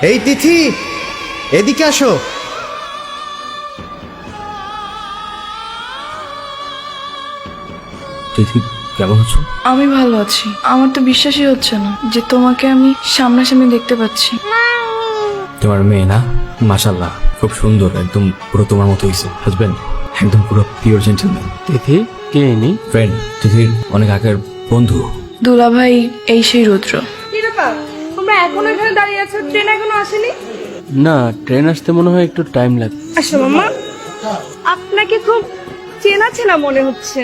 এই তিথি, এদিকে আসো। তিথি, কেমন আছো? আমি ভালো আছি। আমার তো বিশ্বাসই হচ্ছে না যে তোমাকে আমি সামনাসামনি দেখতে পাচ্ছি। তোমার মেয়ে না? মাশাআল্লাহ, খুব সুন্দর, একদম পুরো তোমার মতো হয়েছে। হাজবেন্ড একদম পুরো পিওর জেন্টলম্যান। তিথি কে ইনি? ফ্রেন্ড, তিথির অনেক আগের বন্ধু। দুলা ভাই, এই সেই রুদ্র। কি ব্যাপার, তোমরা এখনো এখানে দাঁড়িয়ে আছো? ট্রেন এখনো আসেনি? না, ট্রেন আসতে মনে হয় একটু টাইম লাগবে। আসো মামা, আপনাকে খুব চেনা চেনা মনে হচ্ছে।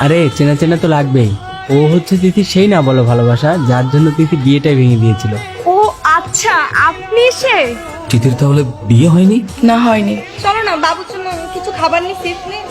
আরে চেনা চেনা তো লাগবেই। ও হচ্ছে তিথি সেই না বলো ভালোবাসা, যার জন্য তিথি বিয়েটাই ভেঙে দিয়েছিল। ও আচ্ছা, আপনি সে। তিথির তাহলে বিয়ে হয়নি? না, হয়নি। চলো না বাবুর জন্য কিছু খাবার নিয়ে সিট নিয়ে।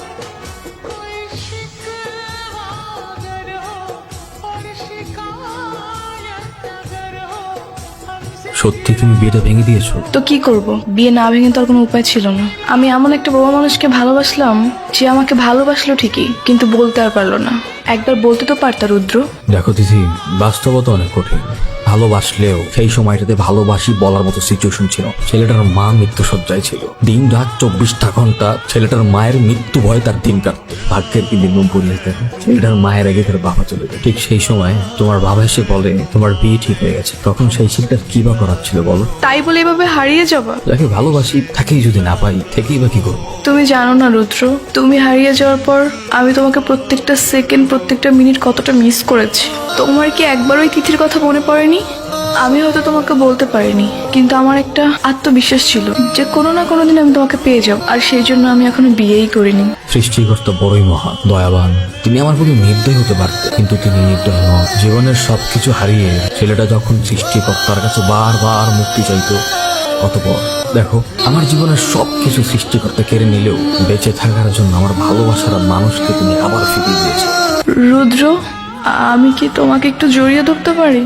সত্যি তুমি বিয়েটা ভেঙে দিয়েছো? তো কি করব, বিয়ে না ভেঙে তো আর কোনো উপায় ছিল না। আমি এমন একটা বড় মানুষকে ভালোবাসলাম যে আমাকে ভালোবাসলো ঠিকই, কিন্তু বলতে আর পারলো না। একবার বলতে তো পারতা রুদ্র। দেখো তিথি, বাস্তবতা অনেক কঠিন। ভালোবাসলেও সেই সময়টাতে ভালোবাসি বলার মতো সিচুয়েশন ছিল। ছেলেটার মা মৃত্যুসজ্জায় ছিল। দিন রাত 24টা ঘন্টা ছেলেটার মায়ের মৃত্যু ভয়ে তার দিন কাটত। ভাগ্যের কি দিন পরিণত, ছেলেটার মায়ের আগে তার বাবা চলে যায়। ঠিক সেই সময় তোমার বাবা এসে বলে তোমার বিয়ে ঠিক হয়ে গেছে। তখন সেই ছেলেটার কি বা করার ছিল বলো? তাই বলে এভাবে হারিয়ে যাবা? যাকে ভালোবাসি তাকেই যদি না পাই, থেকেই বা কি করবো? তুমি জানো না রুদ্র, তুমি হারিয়ে যাওয়ার পর আমি তোমাকে প্রত্যেকটা সেকেন্ড, প্রত্যেকটা মিনিট কতটা মিস করেছি। তোমার কি একবার ওই তিথির কথা মনে পড়েনি? আমি হয়তো তোমাকে বলতে পারিনি, কিন্তু আমার একটা আত্মবিশ্বাস ছিল যে কোনো না কোনো দিন আমি তোমাকে পেয়ে যাব। আর সেই জন্য আমি এখনো বিয়েই করিনি। সৃষ্টিকর্তা বড়ই মহান, দয়াবান। তিনি আমার প্রতি নির্দয় হতে পারতেন, কিন্তু তিনি নির্দয় নন। জীবনের সবকিছু হারিয়ে ছেলেটা যখন সৃষ্টিকর্তার কাছে বারবার মুক্তি চাইতো, অতঃপর দেখো আমার জীবনের সবকিছু সৃষ্টিকর্তা কেড়ে নিলেও বেঁচে থাকার জন্য আমার ভালোবাসার মানুষকে তিনি আবার ফিরিয়ে দিয়েছে। রুদ্র, আমি কি তোমাকে একটু জড়িয়ে ধরতে পারি?